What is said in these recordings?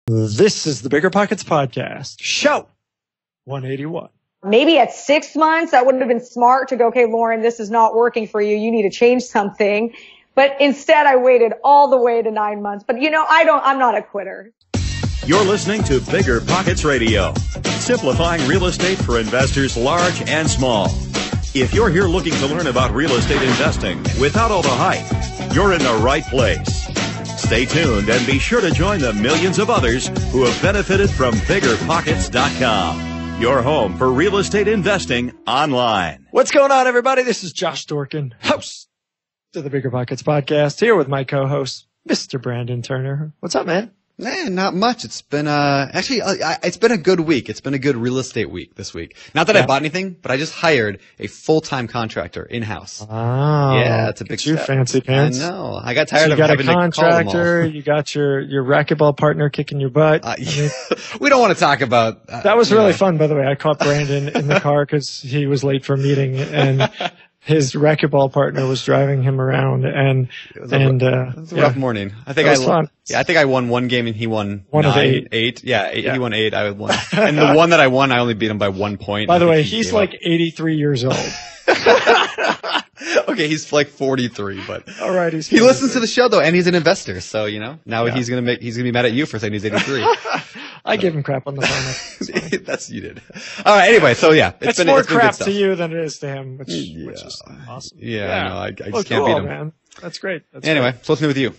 This is the Bigger Pockets Podcast, show 181. Maybe at 6 months, that would have been smart to go, okay, Lauren, this is not working for you. You need to change something. But instead, I waited all the way to 9 months. But I'm not a quitter. You're listening to Bigger Pockets Radio, simplifying real estate for investors large and small. If you're here looking to learn about real estate investing without all the hype, you're in the right place. Stay tuned and be sure to join the millions of others who have benefited from BiggerPockets.com, your home for real estate investing online. What's going on, everybody? This is Josh Dorkin, host of the Bigger Pockets Podcast, here with my co-host, Mr. Brandon Turner. What's up, man? Not much. It's been it's been a good week. It's been a good real estate week this week. Not that I bought anything, but I just hired a full-time contractor in-house. Oh, yeah, it's a big step. You fancy pants. I know. I got tired of having to call them all. You got a contractor. You got your racquetball partner kicking your butt. We don't want to talk about. That was really fun, by the way. I caught Brandon in the car because he was late for a meeting and. His racquetball partner was driving him around, and it was a rough morning. I think I think I won one game and he won one of eight. Yeah, he won 8. I won, and the one that I won, I only beat him by 1 point. By the way, he's like 83 years old. Okay, he's like 43, but all right, he listens to the show though, and he's an investor, so now he's gonna be mad at you for saying he's 83. I give him crap on the phone. That's you did. All right. Anyway, so yeah, it's more crap to you than it is to him, which is awesome. Yeah. I know. I just can't beat him, man. That's great. Anyway, so what's new with you?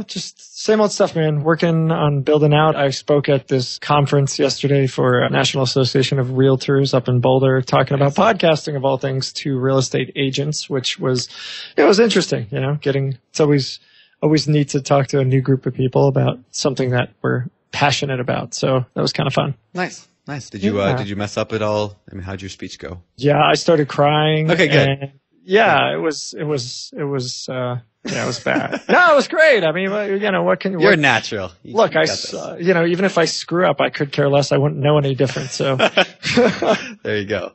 Just same old stuff, man. Working on building out. I spoke at this conference yesterday for National Association of Realtors up in Boulder, talking about podcasting of all things to real estate agents, which was interesting. It's always neat to talk to a new group of people about something that we're passionate about. So that was kind of fun. Nice. Did you mess up at all? I mean, how'd your speech go? Yeah, I started crying. Okay, good. Yeah, it was bad. No, it was great. I mean, what can You're natural. Look, even if I screw up, I could care less. I wouldn't know any different. So there you go.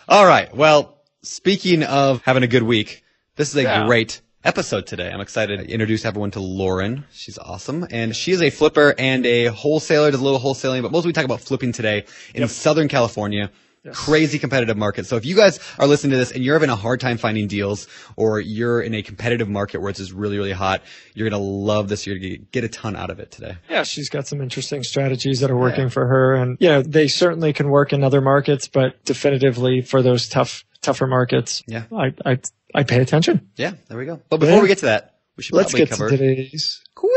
All right. Well, speaking of having a good week, this is a great episode today. I'm excited to introduce everyone to Lauren. She's awesome. And she is a flipper and a wholesaler, does a little wholesaling, but mostly we talk about flipping today in Southern California. Yes. Crazy competitive market. So if you guys are listening to this and you're having a hard time finding deals, or you're in a competitive market where it's just really, really hot, you're going to love this. You're going to get a ton out of it today. Yeah, she's got some interesting strategies that are working for her. And they certainly can work in other markets, but definitively for those tougher markets, I pay attention. Yeah, there we go. But before we get to that, we should probably cover today's quick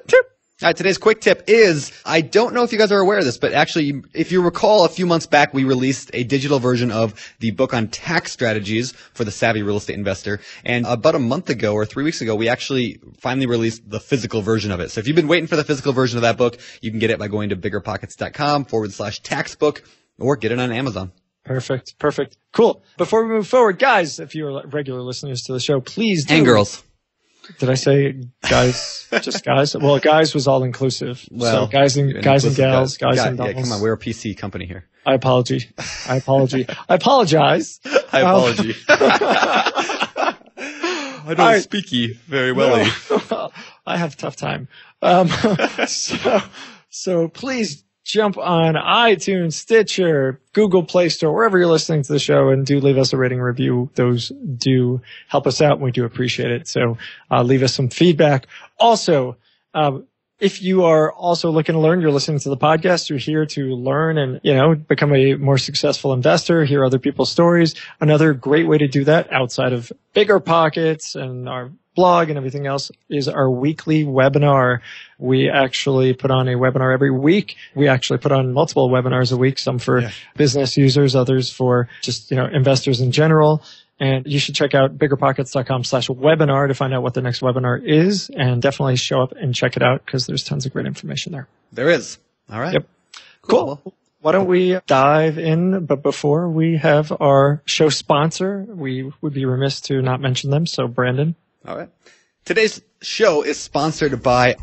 tip. All right, today's quick tip is, I don't know if you guys are aware of this, but actually, if you recall, a few months back, we released a digital version of the book on tax strategies for the savvy real estate investor. And about a month ago or 3 weeks ago, we actually finally released the physical version of it. So if you've been waiting for the physical version of that book, you can get it by going to biggerpockets.com/taxbook or get it on Amazon. Perfect. Cool. Before we move forward, guys, if you're regular listeners to the show, please do. And girls. Did I say guys? Just guys? Well, guys was all inclusive. Well, so guys and gals, guys and dolls. Yeah, come on, we're a PC company here. I apologize. I apology. I don't speak very well. No. I have a tough time. So please jump on iTunes, Stitcher, Google Play Store, wherever you're listening to the show, and do leave us a rating review. Those do help us out, and we do appreciate it. So leave us some feedback. Also, if you are also looking to learn, you're listening to the podcast, you're here to learn and, become a more successful investor, hear other people's stories. Another great way to do that outside of Bigger Pockets and our blog and everything else is our weekly webinar. We actually put on a webinar every week. We actually put on multiple webinars a week, some for business users, others for just, investors in general. And you should check out biggerpockets.com/webinar to find out what the next webinar is, and definitely show up and check it out because there's tons of great information there. There is. All right. Yep. Cool. Why don't we dive in? But before we have our show sponsor, we would be remiss to not mention them. So Brandon. All right. Today's show is sponsored by...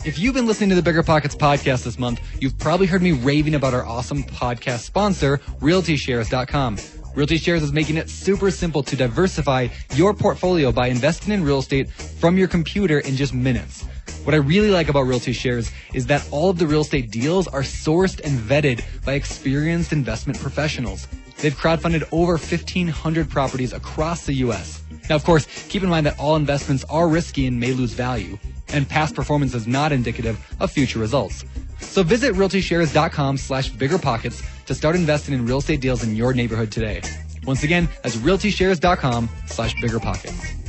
If you've been listening to the Bigger Pockets podcast this month, you've probably heard me raving about our awesome podcast sponsor, RealtyShares.com. RealtyShares is making it super simple to diversify your portfolio by investing in real estate from your computer in just minutes. What I really like about Realty Shares is that all of the real estate deals are sourced and vetted by experienced investment professionals. They've crowdfunded over 1,500 properties across the U.S. Now, of course, keep in mind that all investments are risky and may lose value, and past performance is not indicative of future results. So visit realtyshares.com/biggerpockets to start investing in real estate deals in your neighborhood today. Once again, that's realtyshares.com/biggerpockets.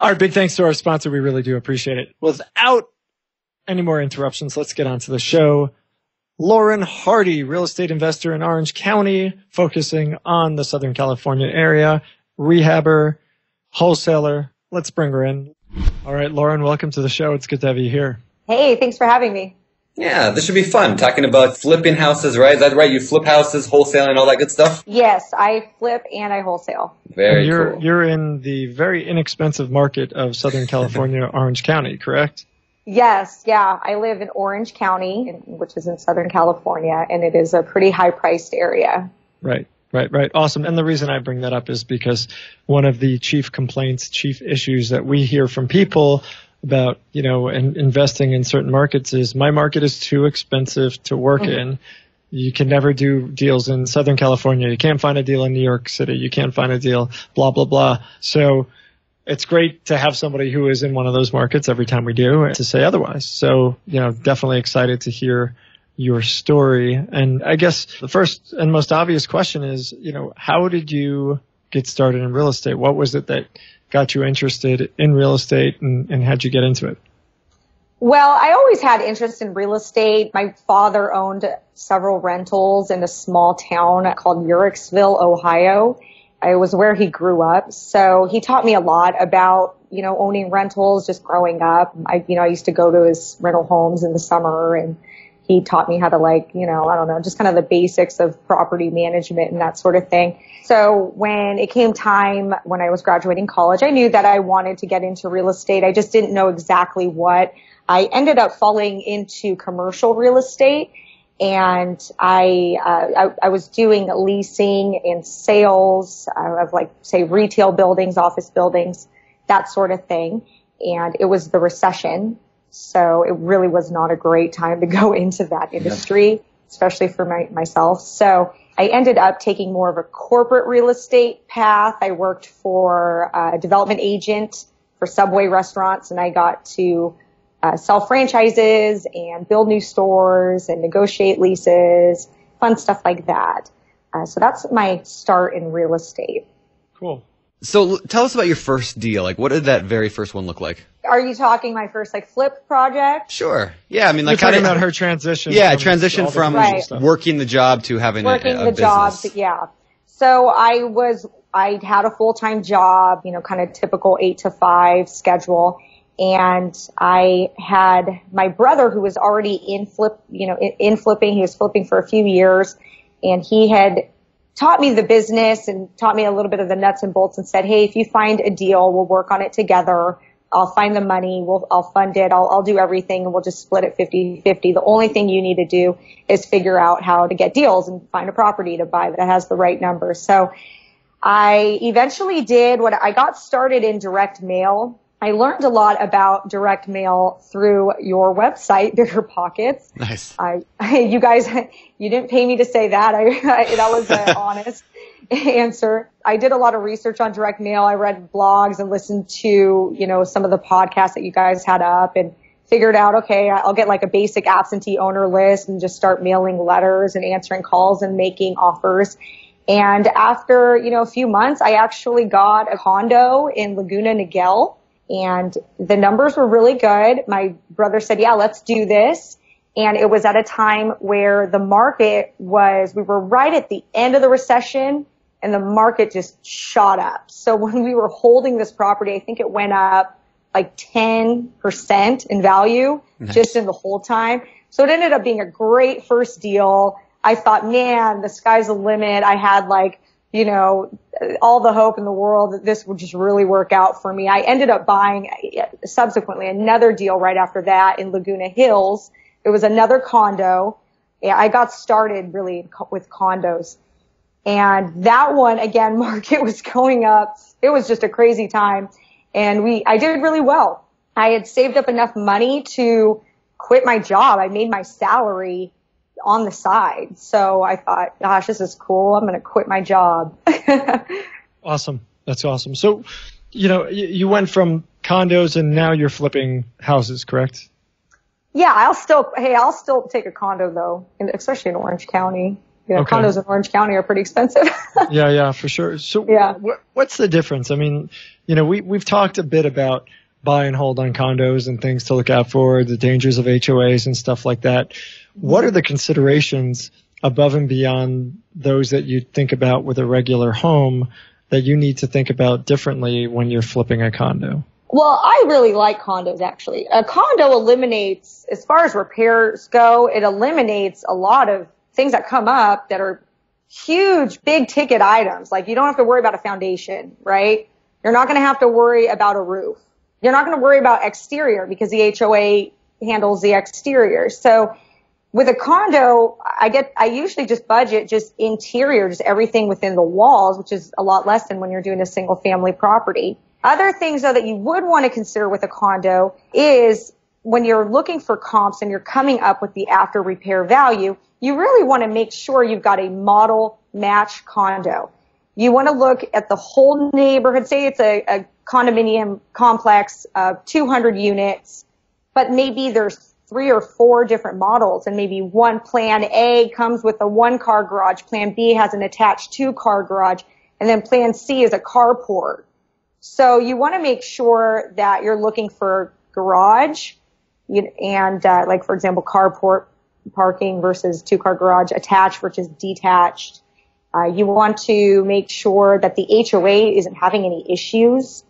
All right, big thanks to our sponsor. We really do appreciate it. Without any more interruptions, let's get on to the show. Lauren Hardy, real estate investor in Orange County, focusing on the Southern California area, rehabber, wholesaler. Let's bring her in. All right, Lauren, welcome to the show. It's good to have you here. Hey, thanks for having me. Yeah, this should be fun. Talking about flipping houses, right? Is that right? You flip houses, wholesale, and all that good stuff? Yes, I flip and I wholesale. Very cool. You're in the very inexpensive market of Southern California, Orange County, correct? Yes, yeah. I live in Orange County, which is in Southern California, and it is a pretty high-priced area. Right. Awesome. And the reason I bring that up is because one of the chief issues that we hear from people about, investing in certain markets is my market is too expensive to work in. You can never do deals in Southern California. You can't find a deal in New York City. You can't find a deal, blah, blah, blah. So it's great to have somebody who is in one of those markets every time we do to say otherwise. So, definitely excited to hear your story. And I guess the first and most obvious question is, how did you get started in real estate? What was it that got you interested in real estate, and how'd you get into it? Well, I always had interest in real estate. My father owned several rentals in a small town called Uhrichsville, Ohio. It was where he grew up. So he taught me a lot about, owning rentals just growing up. I used to go to his rental homes in the summer, and he taught me how to just kind of the basics of property management and that sort of thing. So when it came time when I was graduating college, I knew that I wanted to get into real estate. I just didn't know exactly what. I ended up falling into commercial real estate, and I was doing leasing and sales of retail buildings, office buildings, that sort of thing. And it was the recession. So it really was not a great time to go into that industry, especially for myself. So I ended up taking more of a corporate real estate path. I worked for a development agent for Subway restaurants, and I got to sell franchises and build new stores and negotiate leases, fun stuff like that. So that's my start in real estate. Cool. So tell us about your first deal. What did that very first one look like? Are you talking my first flip project? Sure. Yeah, I mean, you're talking about her transition. Yeah, transition from working the job to having a business. Yeah. So I had a full-time job, kind of typical 8 to 5 schedule. And I had my brother who was already in flipping. He was flipping for a few years, and he had taught me the business and taught me a little bit of the nuts and bolts and said, hey, if you find a deal, we'll work on it together. I'll find the money. I'll fund it. I'll do everything, and we'll just split it 50-50. The only thing you need to do is figure out how to get deals and find a property to buy that has the right numbers. So I eventually did I got started in direct mail. I learned a lot about direct mail through your website, BiggerPockets. Nice. You guys, you didn't pay me to say that. That was an honest answer. I did a lot of research on direct mail. I read blogs and listened to, some of the podcasts that you guys had up, and figured out, okay, I'll get a basic absentee owner list and just start mailing letters and answering calls and making offers. And after, a few months, I actually got a condo in Laguna Niguel. And the numbers were really good. My brother said, yeah, let's do this. And it was at a time where the market we were right at the end of the recession, and the market just shot up. So when we were holding this property, I think it went up 10% in value just in the whole time. So it ended up being a great first deal. I thought, man, the sky's the limit. I had all the hope in the world that this would just really work out for me. I ended up buying subsequently another deal right after that in Laguna Hills. It was another condo. I got started really with condos. And that one, again, market was going up. It was just a crazy time. And I did really well. I had saved up enough money to quit my job. I made my salary on the side. So I thought, gosh, this is cool. I'm going to quit my job. Awesome. That's awesome. So, you went from condos and now you're flipping houses, correct? Yeah, I'll still take a condo though, especially in Orange County. Okay. Condos in Orange County are pretty expensive. Yeah, for sure. So yeah. What's the difference? I mean, we've talked a bit about buy and hold on condos and things to look out for, the dangers of HOAs and stuff like that. What are the considerations above and beyond those that you think about with a regular home that you need to think about differently when you're flipping a condo? Well, I really like condos, actually. A condo eliminates, as far as repairs go, it eliminates a lot of things that come up that are huge, big ticket items. Like you don't have to worry about a foundation, right? You're not going to have to worry about a roof. You're not going to worry about exterior because the HOA handles the exterior. So with a condo, I usually just budget just interior, just everything within the walls, which is a lot less than when you're doing a single family property. Other things though that you would want to consider with a condo is when you're looking for comps and you're coming up with the after repair value, you really want to make sure you've got a model match condo. You want to look at the whole neighborhood. Say it's a condominium complex of 200 units, but maybe there's 3 or 4 different models, and maybe one plan A comes with a 1-car garage, plan B has an attached 2-car garage, and then plan C is a carport. So you want to make sure that you're looking for garage and like, for example, carport parking versus 2-car garage, attached versus detached. You want to make sure that the HOA isn't having any issues,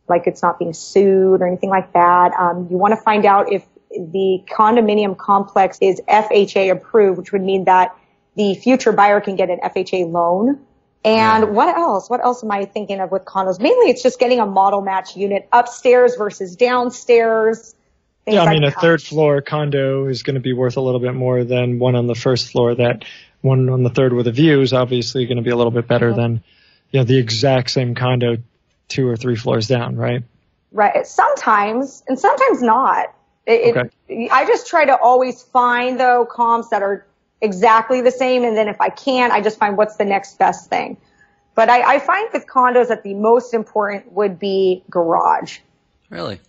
like it's not being sued or anything like that. You want to find out if the condominium complex is FHA approved, which would mean that the future buyer can get an FHA loan. And what else? What else am I thinking of with condos? Mainly it's just getting a model match unit upstairs versus downstairs. Yeah, I mean, a third floor condo is going to be worth a little bit more than one on the first floor. That one on the third with a view is obviously going to be a little bit better than, the exact same condo 2 or 3 floors down, right? Right. Sometimes, and sometimes not. Okay. I just try to always find, though, comps that are exactly the same. And then if I can't, I just find what's the next best thing. But I find with condos that the most important would be garage. Really?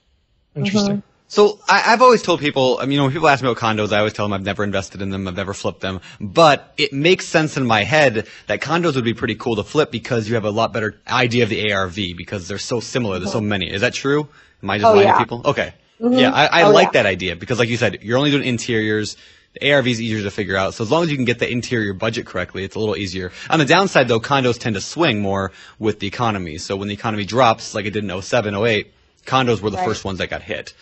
Interesting. Mm-hmm. So I've always told people, when people ask me about condos, I always tell them I've never invested in them, I've never flipped them. But it makes sense in my head that condos would be pretty cool to flip because you have a lot better idea of the ARV because they're so similar. There's so many. Is that true? Am I just lying to people? Okay. Mm-hmm. Yeah, I like that idea because like you said, you're only doing interiors. The ARV is easier to figure out. So as long as you can get the interior budget correctly, it's a little easier. On the downside, though, condos tend to swing more with the economy. So when the economy drops, like it did in 07, 08, condos were the first ones that got hit.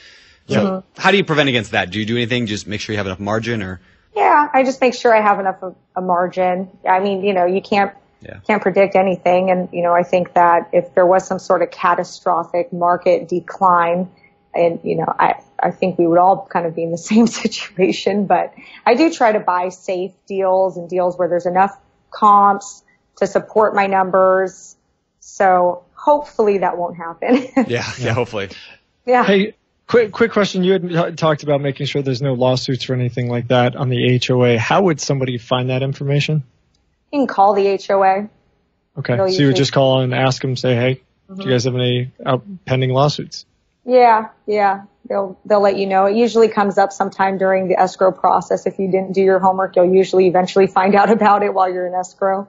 So how do you prevent against that? Do you do anything? Just make sure you have enough margin or? Yeah, I just make sure I have enough of a margin. I mean, you can't predict anything. And, I think that if there was some sort of catastrophic market decline and, I think we would all kind of be in the same situation, but I do try to buy safe deals and deals where there's enough comps to support my numbers. So hopefully that won't happen. Yeah, hopefully. Yeah. Hey, quick question. You had talked about making sure there's no lawsuits or anything like that on the HOA. How would somebody find that information? You can call the HOA. Okay. So you would just call and ask them, say, hey, do you guys have any pending lawsuits? Yeah. They'll let you know. It usually comes up sometime during the escrow process. If you didn't do your homework, you'll usually eventually find out about it while you're in escrow.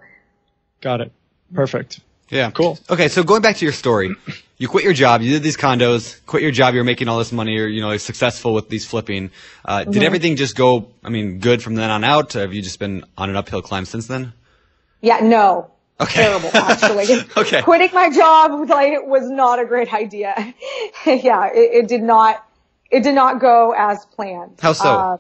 Got it. Perfect. Yeah. Cool. Okay, so going back to your story, you quit your job, you did these condos, quit your job, you're making all this money, you're successful with these flipping. Did everything just go, good from then on out? Have you just been on an uphill climb since then? Yeah, no. Okay. Terrible, actually. Okay. Quitting my job was not a great idea. Yeah, it did not go as planned. How so?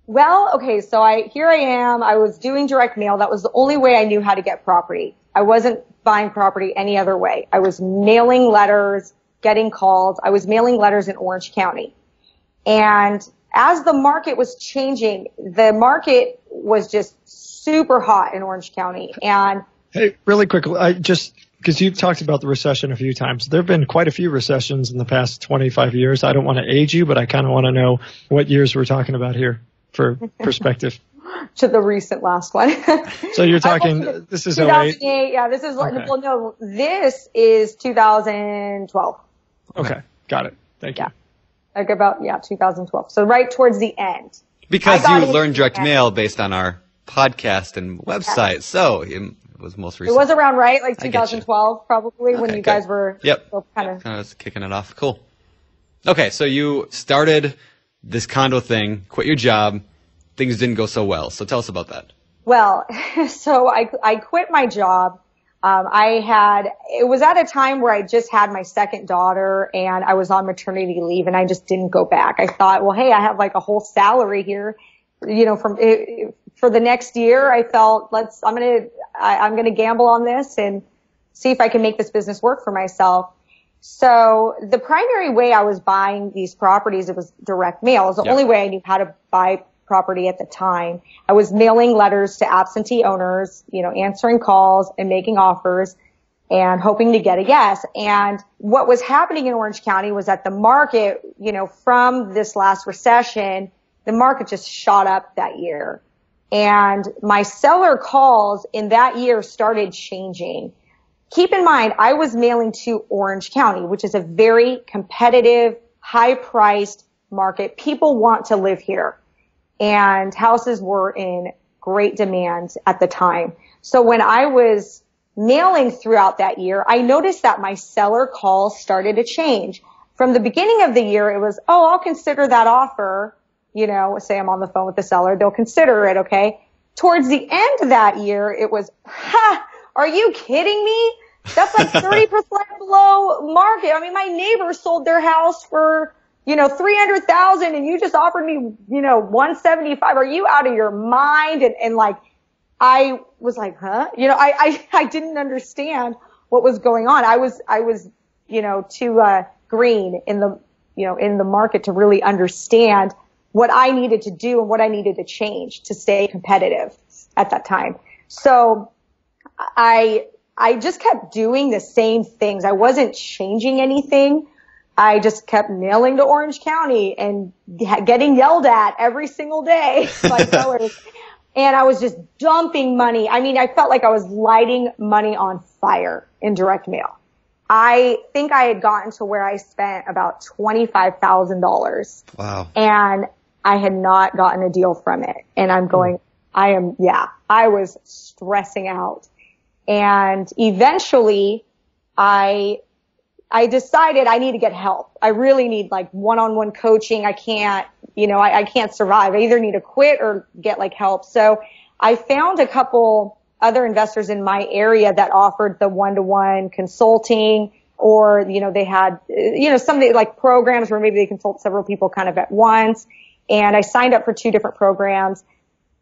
Here I am. I was doing direct mail. That was the only way I knew how to get property. I wasn't buying property any other way. I was mailing letters, getting calls. I was mailing letters in Orange County. And as the market was changing, the market was just super hot in Orange County. And hey, really quick, because you've talked about the recession a few times. There have been quite a few recessions in the past 25 years. I don't want to age you, but I kind of want to know what years we're talking about here for perspective. To the recent last one. So you're talking, this is 2008. Yeah, this is, okay. Well, no, this is 2012. Okay, got it. Thank you. Like about, 2012. So right towards the end. Because you learned direct mail based on our podcast and website. Yeah. So it was most recent. It was around, right? Like 2012 probably, when you guys were kind of kicking it off. Cool. Okay, so you started this condo thing, quit your job. Things didn't go so well. So tell us about that. Well, so I quit my job. It was at a time where I just had my second daughter and I was on maternity leave and I just didn't go back. I thought, well, hey, I have like a whole salary here, for the next year. I felt I'm going to gamble on this and see if I can make this business work for myself. So the primary way I was buying these properties, it was direct mail. It was the only way I knew how to buy property at the time. I was mailing letters to absentee owners, answering calls and making offers and hoping to get a yes. And what was happening in Orange County was that the market, from this last recession, the market just shot up that year. And my seller calls in that year started changing. Keep in mind, I was mailing to Orange County, which is a very competitive, high-priced market. People want to live here. And houses were in great demand at the time. So when I was mailing throughout that year, I noticed that my seller calls started to change. From the beginning of the year, it was, I'll consider that offer. Say I'm on the phone with the seller, they'll consider it, okay? Towards the end of that year, it was, are you kidding me? That's like 30% below market. I mean, my neighbor sold their house for $300,000 and you just offered me, $175. Are you out of your mind? And like, I was like, huh? I didn't understand what was going on. I was, too, green in the market to really understand what I needed to do and what I needed to change to stay competitive at that time. So I just kept doing the same things. I wasn't changing anything. I just kept mailing to Orange County and getting yelled at every single day by sellers. And I was just dumping money. I mean, I felt like I was lighting money on fire in direct mail. I think I had gotten to where I spent about $25,000. Wow. And I had not gotten a deal from it. And I'm going, I was stressing out. And eventually I decided I need to get help. I really need like one-on-one coaching. I can't, I can't survive. I either need to quit or get like help. So I found a couple other investors in my area that offered the one-to-one consulting, or, they had, some like programs where maybe they consult several people kind of at once. And I signed up for 2 different programs,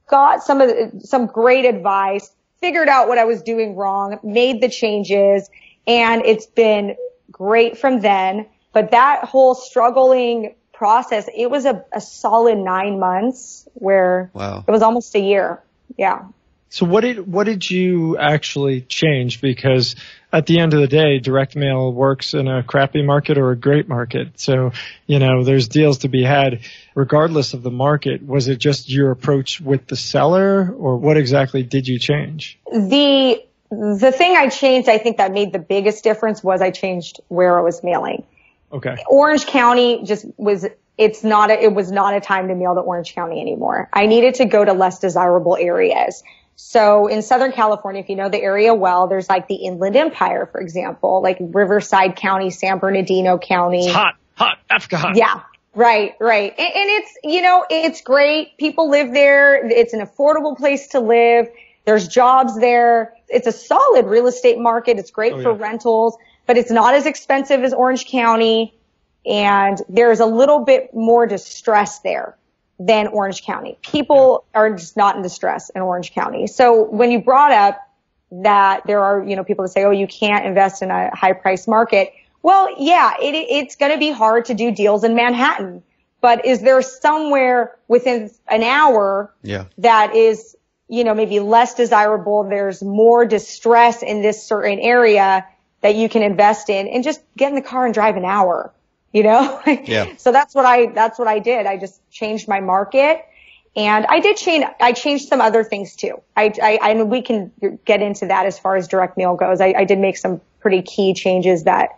got some great advice, figured out what I was doing wrong, made the changes, and it's been great from then. But that whole struggling process, it was a solid 9 months where It was almost a year. Yeah. So what did you actually change? Because at the end of the day, direct mail works in a crappy market or a great market. So, there's deals to be had regardless of the market. Was it just your approach with the seller, or what exactly did you change? The thing I changed, I think that made the biggest difference, was I changed where I was mailing. Okay. Orange County it was not a time to mail to Orange County anymore. I needed to go to less desirable areas. So in Southern California, if you know the area well, there's like the Inland Empire, for example, like Riverside County, San Bernardino County. It's hot, Africa hot. Yeah, right. And it's, it's great. People live there. It's an affordable place to live. There's jobs there. It's a solid real estate market. It's great for rentals, but it's not as expensive as Orange County. And there's a little bit more distress there than Orange County. People are just not in distress in Orange County. So when you brought up that there are, people that say, you can't invest in a high price market. Well, yeah, it's going to be hard to do deals in Manhattan, but is there somewhere within an hour that is, maybe less desirable, there's more distress in this certain area that you can invest in, and just get in the car and drive an hour, Yeah. So that's what I did. I just changed my market, and I changed some other things too. I mean, we can get into that as far as direct mail goes. I did make some pretty key changes that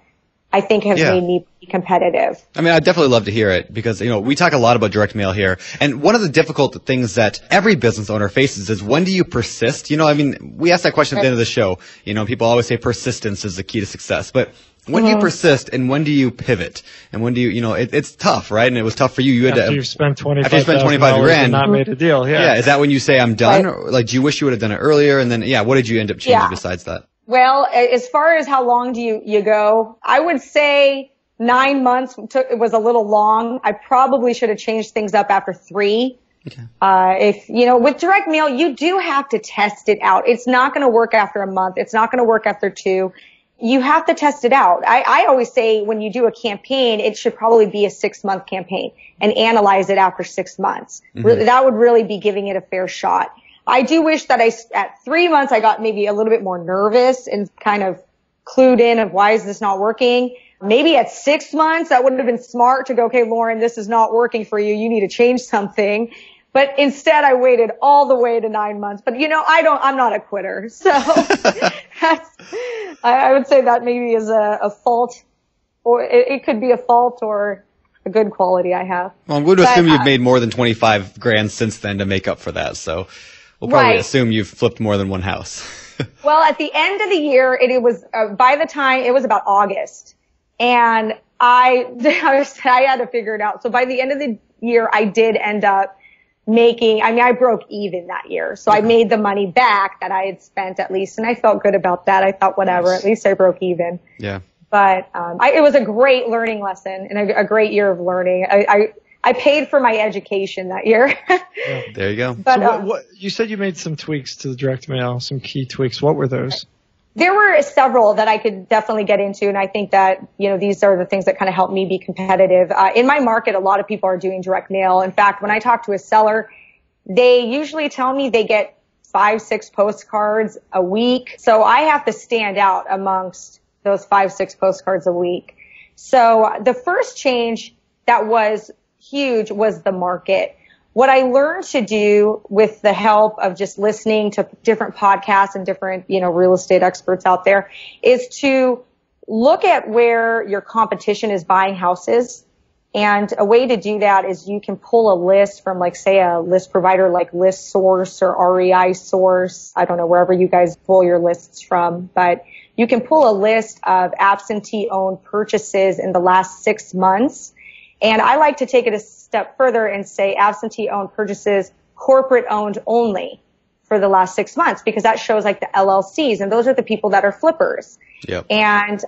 I think have made me competitive. I mean, I'd definitely love to hear it because, we talk a lot about direct mail here. And one of the difficult things that every business owner faces is, when do you persist? We ask that question at the end of the show. People always say persistence is the key to success. But when do you persist, and when do you pivot? And when do you, it's tough, right? And it was tough for you. After you've spent $25,000 and not made a deal. Yeah. Yeah. Is that when you say I'm done? Right. Or, do you wish you would have done it earlier? And then, what did you end up changing besides that? Well, as far as how long do you go, I would say 9 months was a little long. I probably should have changed things up after 3. Okay. With direct mail, you do have to test it out. It's not going to work after a month. It's not going to work after 2. You have to test it out. I always say when you do a campaign, it should probably be a 6-month campaign, and analyze it after 6 months. Mm-hmm. That would really be giving it a fair shot. I do wish that at 3 months, I got maybe a little bit more nervous and kind of clued in of why is this not working. Maybe at 6 months, that would have been smart to go, okay, Lauren, this is not working for you. You need to change something. But instead, I waited all the way to 9 months. But I'm not a quitter. So I would say that maybe is a fault, or it could be a fault or a good quality I have. Well, I'm going to assume you've made more than $25,000 since then to make up for that. So we'll probably assume you've flipped more than one house. Well, at the end of the year, it was by the time it was about August, and I had to figure it out. So by the end of the year, I did end up I broke even that year. So I made the money back that I had spent at least, and I felt good about that. I thought, whatever, at least I broke even. Yeah. But it was a great learning lesson and a great year of learning. I paid for my education that year. Yeah, there you go. But so what you said you made some tweaks to the direct mail, some key tweaks. What were those? There were several that I could definitely get into, and I think that, these are the things that kind of help me be competitive. In my market, a lot of people are doing direct mail. In fact, when I talk to a seller, they usually tell me they get 5-6 postcards a week. So I have to stand out amongst those 5-6 postcards a week. So the first change that was huge was the market. What I learned to do with the help of just listening to different podcasts and different, real estate experts out there is to look at where your competition is buying houses. And a way to do that is you can pull a list from, say, a list provider like ListSource or REI Source. I don't know, wherever you guys pull your lists from, but you can pull a list of absentee-owned purchases in the last 6 months. And I like to take it a step further and say absentee-owned purchases, corporate-owned only for the last 6 months, because that shows the LLCs, and those are the people that are flippers. Yep. And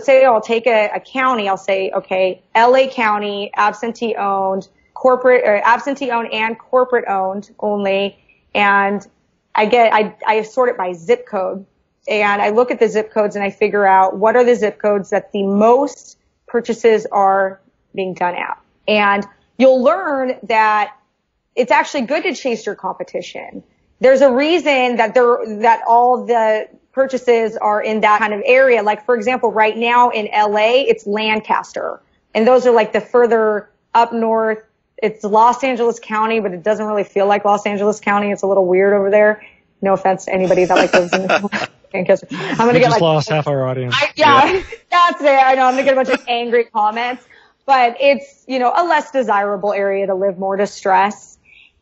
say I'll take a county, I'll say, okay, LA County, absentee-owned, corporate, or absentee-owned and corporate-owned only, and I sort it by zip code, and I look at the zip codes and I figure out what are the zip codes that the most purchases are being done at. And you'll learn that it's actually good to chase your competition. There's a reason that all the purchases are in that kind of area. Like, for example, right now in LA, it's Lancaster. And those are the further up north. It's Los Angeles County, but it doesn't really feel like Los Angeles County. It's a little weird over there. No offense to anybody that lives in Lancaster. I'm going to get lost half our audience. That's it. I know. I'm going to get a bunch of angry comments. But it's, a less desirable area to live, more distress.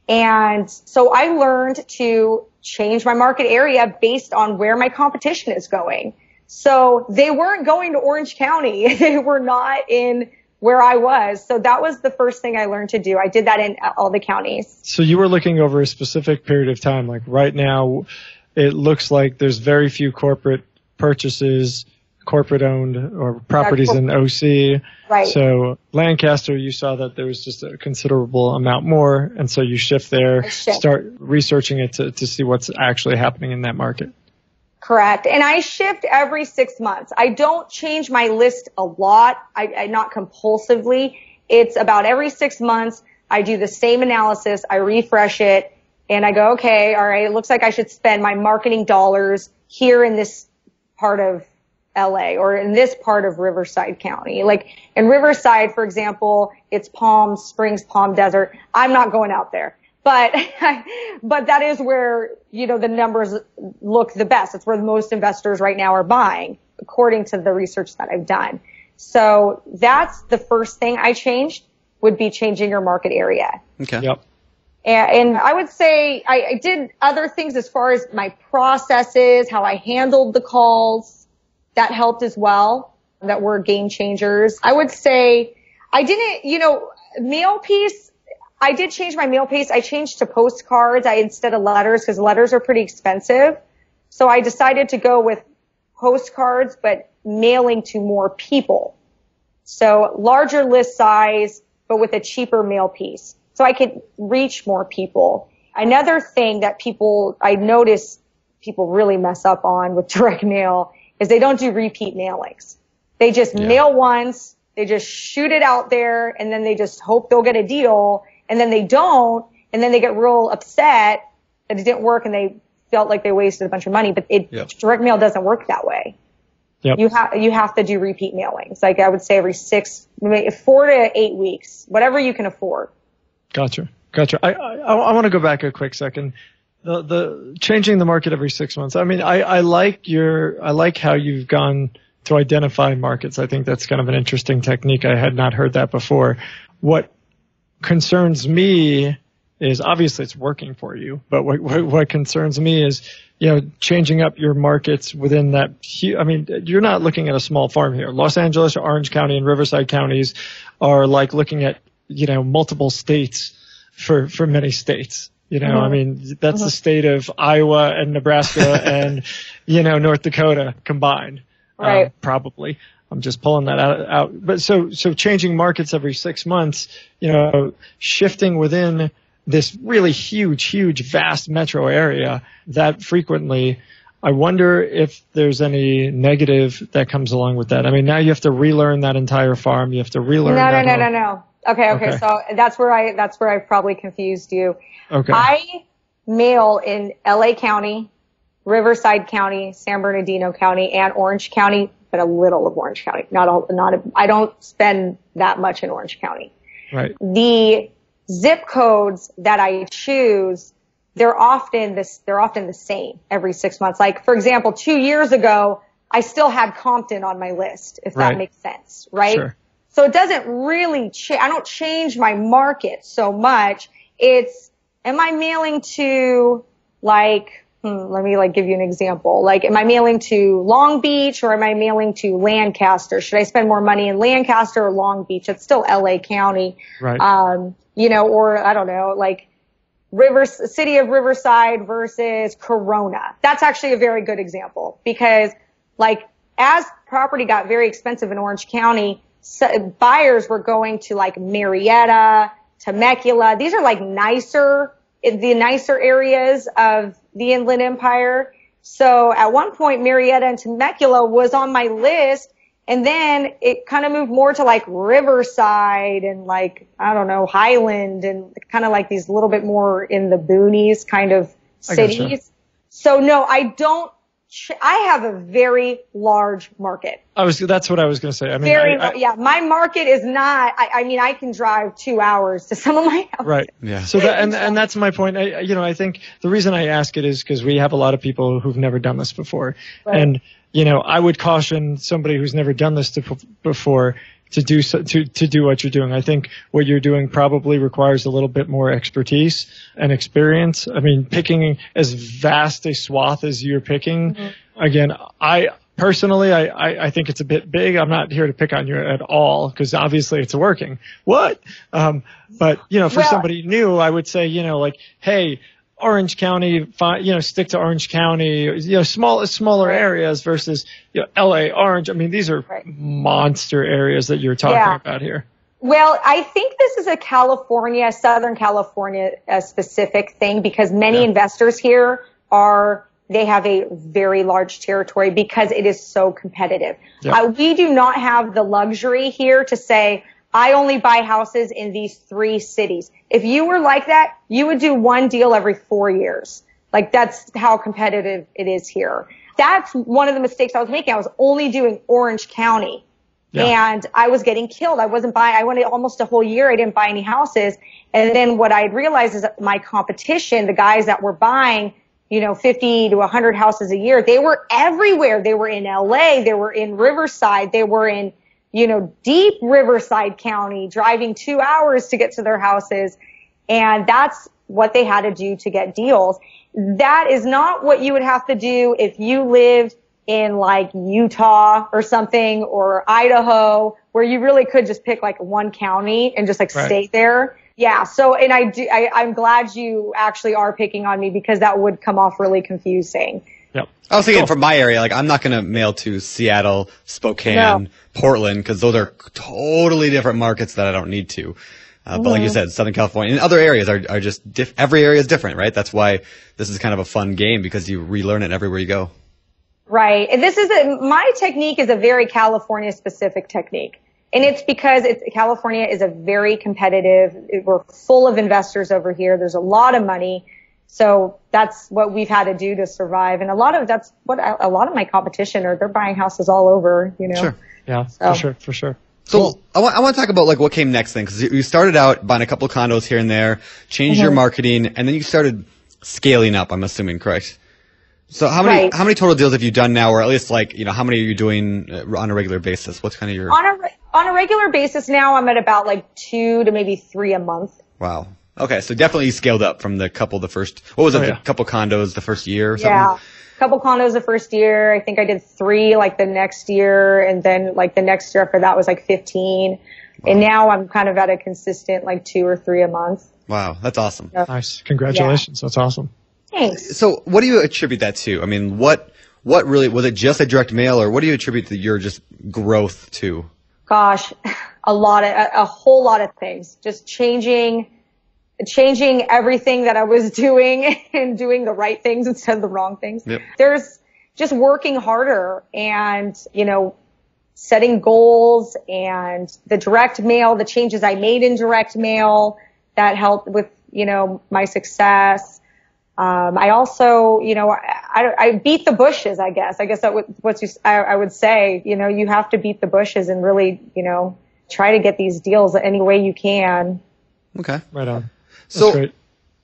And so I learned to change my market area based on where my competition is going. So they weren't going to Orange County. They were not in where I was. So that was the first thing I learned to do. I did that in all the counties. So you were looking over a specific period of time. Like right now, it looks like there's very few corporate purchases, corporate owned or properties in OC. Right. So Lancaster, you saw that there was just a considerable amount more. And so you shift there, start researching it to see what's actually happening in that market. Correct. And I shift every 6 months. I don't change my list a lot. I not compulsively. It's about every 6 months. I do the same analysis. I refresh it. And I go, okay, all right, it looks like I should spend my marketing dollars here in this part of LA or in this part of Riverside County. Like in Riverside, for example, it's Palm Springs, Palm Desert. I'm not going out there. But that is where, you know, the numbers look the best. It's where the most investors right now are buying, according to the research that I've done. So that's the first thing I changed, would be changing your market area. Okay. Yep. And I would say I did other things as far as my processes, how I handled the calls. That helped as well. That were game changers. I would say I didn't, you know, mail piece. I did change my mail piece. I changed to postcards instead of letters, because letters are pretty expensive. So I decided to go with postcards, but mailing to more people. So larger list size, but with a cheaper mail piece. So I could reach more people. Another thing that I notice people really mess up on with direct mail is they don't do repeat mailings. They just mail once, they just shoot it out there, and then they just hope they'll get a deal, and then they don't, and then they get real upset that it didn't work and they felt like they wasted a bunch of money. But direct mail doesn't work that way. Yep. You have to do repeat mailings. Like I would say every 4 to 8 weeks, whatever you can afford. Gotcha. I want to go back a quick second. The changing the market every 6 months. I mean, I like how you've gone to identify markets. I think that's kind of an interesting technique. I had not heard that before. What concerns me is obviously it's working for you, but what concerns me is, you know, changing up your markets within that. I mean, you're not looking at a small farm here. Los Angeles, Orange County, and Riverside counties are like looking at, you know, multiple states for many states. You know, I mean, that's the state of Iowa and Nebraska and, you know, North Dakota combined. Right. Probably. I'm just pulling that out. But so changing markets every 6 months, you know, shifting within this really huge, vast metro area that frequently, I wonder if there's any negative that comes along with that. I mean, now you have to relearn that entire farm. You have to relearn No. Okay. So that's where I probably confused you. Okay. I mail in LA County, Riverside County, San Bernardino County, and Orange County, but a little of Orange County. I don't spend that much in Orange County. Right. The zip codes that I choose, they're often the same every 6 months. Like, for example, 2 years ago, I still had Compton on my list, if that makes sense, right? Sure. So it doesn't really I don't change my market so much. It's, am I mailing to let me give you an example. Like, am I mailing to Long Beach or am I mailing to Lancaster? Should I spend more money in Lancaster or Long Beach? It's still LA County. Right. You know, or I don't know, like City of Riverside versus Corona. That's actually a very good example because, like, as property got very expensive in Orange County, buyers were going to like Marietta, Temecula. These are like the nicer areas of the Inland Empire. So at one point, Marietta and Temecula was on my list. And then it kind of moved more to like Riverside and like, I don't know, Highland and kind of like these little bit more in the boonies kind of cities. So no, I have a very large market. That's what I was going to say. I mean, my market is not, I mean, I can drive 2 hours to some of my houses. Right. Yeah. So and that's my point. I think the reason I ask it is because we have a lot of people who've never done this before. Right. And, you know, I would caution somebody who's never done this before to do what you're doing. I think what you're doing probably requires a little bit more expertise and experience. I mean, picking as vast a swath as you're picking, again, I personally think it's a bit big. I'm not here to pick on you at all because obviously it's working. What? But, you know, for somebody new, I would say, you know, like, hey, Orange County, you know, stick to Orange County, you know, smaller areas versus, you know, LA, Orange. I mean, these are monster areas that you're talking about here. Well, I think this is a Southern California specific thing because many investors here they have a very large territory because it is so competitive. Yeah. We do not have the luxury here to say, I only buy houses in these 3 cities. If you were like that, you would do 1 deal every 4 years. Like that's how competitive it is here. That's one of the mistakes I was making. I was only doing Orange County. Yeah. And I was getting killed. I wasn't buying, I went almost a whole year. I didn't buy any houses. And then what I realized is that my competition, the guys that were buying, 50 to 100 houses a year, they were everywhere. They were in LA. They were in Riverside. They were in, deep Riverside County, driving 2 hours to get to their houses. And that's what they had to do to get deals. That is not what you would have to do if you lived in like Utah or something, or Idaho, where you really could just pick like one county and just like stay there. Yeah. So, and I'm glad you actually are picking on me, because that would come off really confusing. Yep. I was thinking from my area, like I'm not going to mail to Seattle, Spokane, Portland, because those are totally different markets that I don't need to. But like you said, Southern California and other areas are just every area is different, right? That's why this is kind of a fun game, because you relearn it everywhere you go. Right. And my technique is a very California specific technique. And it's because California is a very competitive, we're full of investors over here. There's a lot of money. So that's what we've had to do to survive. And that's what a lot of my competition they're buying houses all over, Sure. Yeah, for sure. So cool. I want to talk about like what came next then, because you started out buying a couple of condos here and there, changed your marketing, and then you started scaling up, I'm assuming, correct? So how many total deals have you done now, or at least like, how many are you doing on a regular basis? What's kind of your... On a regular basis now, I'm at about like 2 to maybe 3 a month. Wow. Okay. So definitely you scaled up from the couple the first couple condos the first year or something? Yeah. Couple condos the first year. I think I did 3 like the next year, and then like the next year after that was like 15. Wow. And now I'm kind of at a consistent like 2 or 3 a month. Wow. That's awesome. So, nice. Congratulations. Yeah. That's awesome. Thanks. So what do you attribute that to? I mean, what really, was it just a direct mail, or what do you attribute your just growth to? Gosh, a whole lot of things. Just changing everything that I was doing and doing the right things instead of the wrong things. Yep. There's just working harder and, setting goals, and the direct mail, the changes I made in direct mail that helped with, my success. I also, I beat the bushes, I guess. I guess I would say, you have to beat the bushes and really, try to get these deals any way you can. Okay. Right on. That's so great.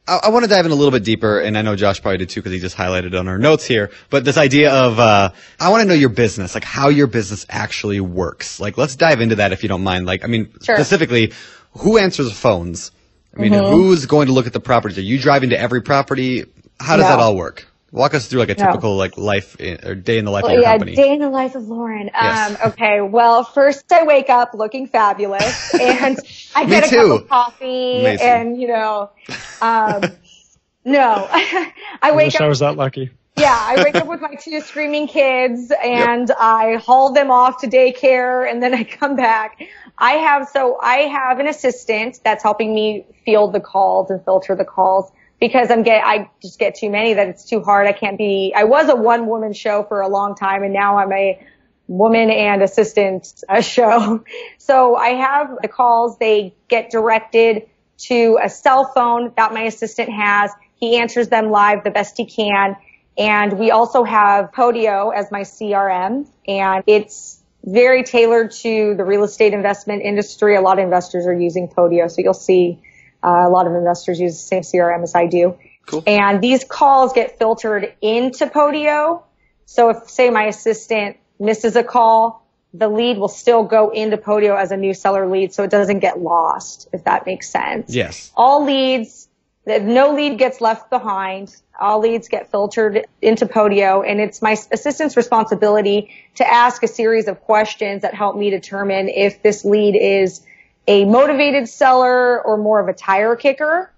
I want to dive in a little bit deeper, and I know Josh probably did too, because he just highlighted it on our notes here. But this idea of, I want to know your business, like how your business actually works. Like, let's dive into that if you don't mind. Like, I mean, sure. Specifically, who answers the phones? I mean, who's going to look at the properties? Are you driving to every property? How does that all work? Walk us through like a typical like life or day in the life of your company. Day in the life of Lauren. Yes. Okay. Well, first I wake up looking fabulous, and I get a cup of coffee. Amazing. And no, I wake up. I was that lucky. Yeah, I wake up with my 2 screaming kids, and I haul them off to daycare, and then I come back. I have an assistant that's helping me field the calls and filter the calls, because I just get too many that it's too hard. I was a 1-woman show for a long time, and now I'm a woman and assistant show. So I have the calls, they get directed to a cell phone that my assistant has. He answers them live the best he can. And we also have Podio as my CRM, and it's very tailored to the real estate investment industry. A lot of investors are using Podio, so you'll see a lot of investors use the same CRM as I do. Cool. And these calls get filtered into Podio. So if, say, my assistant misses a call, the lead will still go into Podio as a new seller lead, so it doesn't get lost, if that makes sense. Yes. All leads, no lead gets left behind. All leads get filtered into Podio, and it's my assistant's responsibility to ask a series of questions that help me determine if this lead is a motivated seller or more of a tire kicker.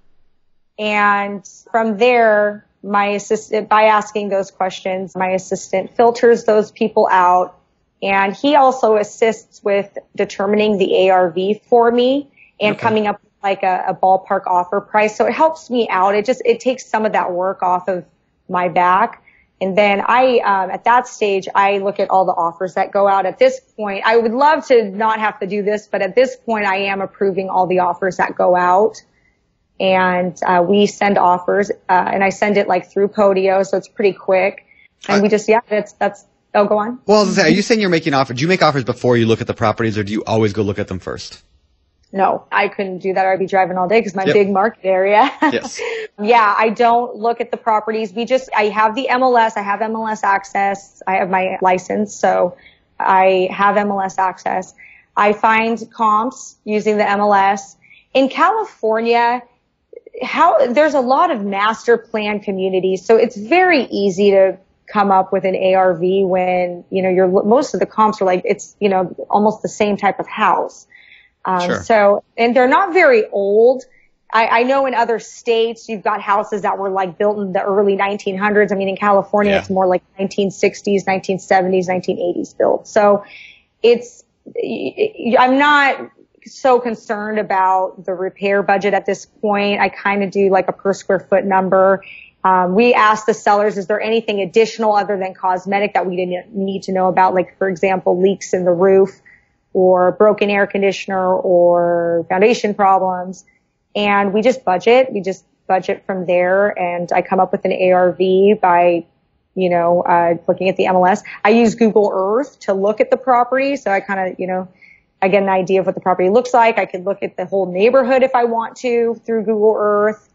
And from there, my assistant, by asking those questions, my assistant filters those people out, and he also assists with determining the ARV for me and coming up with like a ballpark offer price. So it helps me out. It takes some of that work off of my back. And then at that stage, I look at all the offers that go out. At this point, I would love to not have to do this, but at this point, I am approving all the offers that go out. And we send offers, and I send it like through Podio, so it's pretty quick. And we just, oh, go on. Well, I was gonna say, are you saying you're making offers? Do you make offers before you look at the properties, or do you always go look at them first? No, I couldn't do that. I'd be driving all day because my big market area. Yes. Yeah, I don't look at the properties. I have the MLS. I have MLS access. I have my license, so I have MLS access. I find comps using the MLS. In California, there's a lot of master plan communities, so it's very easy to come up with an ARV when, most of the comps are like, it's, almost the same type of house. Sure. So, and they're not very old. I know in other states, you've got houses that were like built in the early 1900s. I mean, in California, it's more like 1960s, 1970s, 1980s built. So I'm not so concerned about the repair budget at this point. I kind of do like a per square foot number. We ask the sellers, is there anything additional other than cosmetic that we didn't need to know about? Like, for example, leaks in the roof, or broken air conditioner, or foundation problems. And we just budget. We just budget from there. And I come up with an ARV by, looking at the MLS. I use Google Earth to look at the property. So I kind of, I get an idea of what the property looks like. I could look at the whole neighborhood if I want to through Google Earth.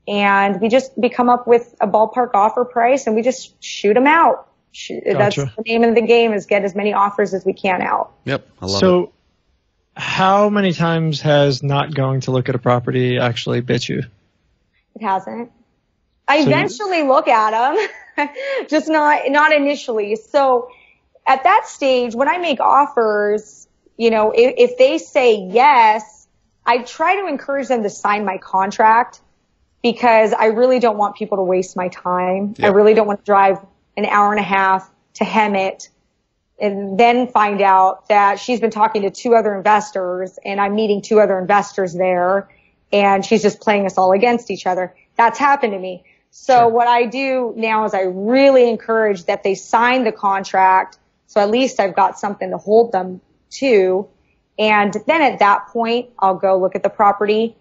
And we come up with a ballpark offer price, and we just shoot them out. Gotcha. That's the name of the game, is get as many offers as we can out. Yep. I love it. So how many times has not going to look at a property actually bit you? It hasn't. I eventually look at them, just not initially. So at that stage, when I make offers, if they say yes, I try to encourage them to sign my contract, because I really don't want people to waste my time. Yep. I really don't want to drive an hour and a half to Hemet and then find out that she's been talking to 2 other investors, and I'm meeting 2 other investors there, and she's just playing us all against each other. That's happened to me. So what I do now is I really encourage that they sign the contract, so at least I've got something to hold them to. And then at that point, I'll go look at the property.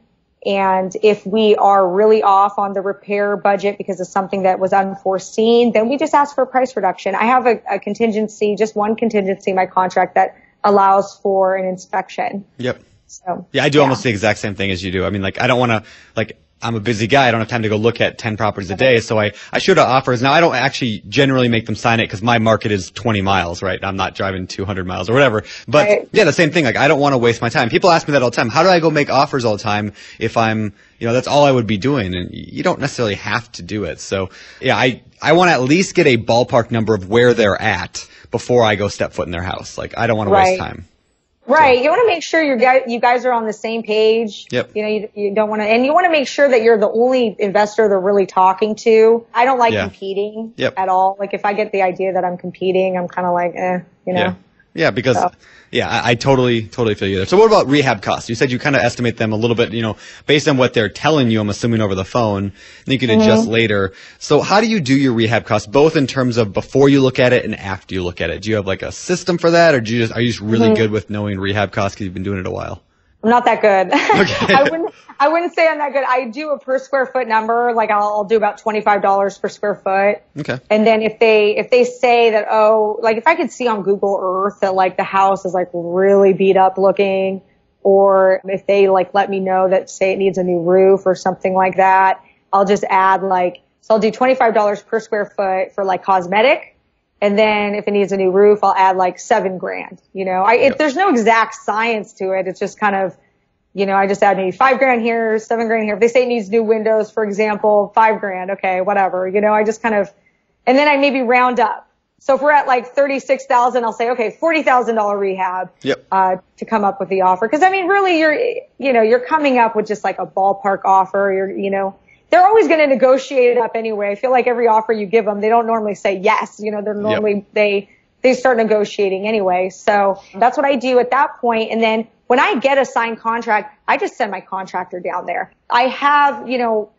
And if we are really off on the repair budget because of something that was unforeseen, then we just ask for a price reduction. I have a contingency, just one contingency in my contract that allows for an inspection. Yep. So yeah, I do almost the exact same thing as you do. I mean, like, I don't want to, I'm a busy guy. I don't have time to go look at 10 properties a day. So I shoot out offers. Now, I don't actually generally make them sign it because my market is 20 miles, right? I'm not driving 200 miles or whatever. But yeah, the same thing. Like, I don't want to waste my time. People ask me that all the time. How do I go make offers all the time if I'm, that's all I would be doing? And you don't necessarily have to do it. So yeah, I want to at least get a ballpark number of where they're at before I go step foot in their house. Like, I don't want to waste time. Right. You want to make sure you guys are on the same page. Yep. You don't want to, and you want to make sure that you're the only investor they're really talking to. I don't like competing at all. Like, if I get the idea that I'm competing, I'm kind of like, Yeah, because I totally feel you there. So what about rehab costs? You said you kind of estimate them a little bit, based on what they're telling you, I'm assuming over the phone, and you can adjust later. So how do you do your rehab costs, both in terms of before you look at it and after you look at it? Do you have like a system for that, or are you just really good with knowing rehab costs because you've been doing it a while? I'm not that good. Okay. I wouldn't say I'm that good. I do a per square foot number. Like, I'll do about $25 per square foot. Okay. And then if they say that, if I could see on Google Earth that like the house is like really beat up looking, or if they like let me know that, say, it needs a new roof or something like that, I'll just add so I'll do $25 per square foot for like cosmetic. And then if it needs a new roof, I'll add like $7,000. There's no exact science to it. It's just kind of, I just add maybe $5,000 here, $7,000 here. If they say it needs new windows, for example, $5,000. Okay, whatever. I just kind of, and then I maybe round up. So if we're at like 36,000, I'll say, okay, $40,000 rehab. Yep. To come up with the offer. Cause I mean, really you're coming up with just like a ballpark offer. They're always going to negotiate it up anyway. I feel like every offer you give them, they don't normally say yes. They're normally, they start negotiating anyway. So that's what I do at that point. And then when I get a signed contract, I just send my contractor down there. I have,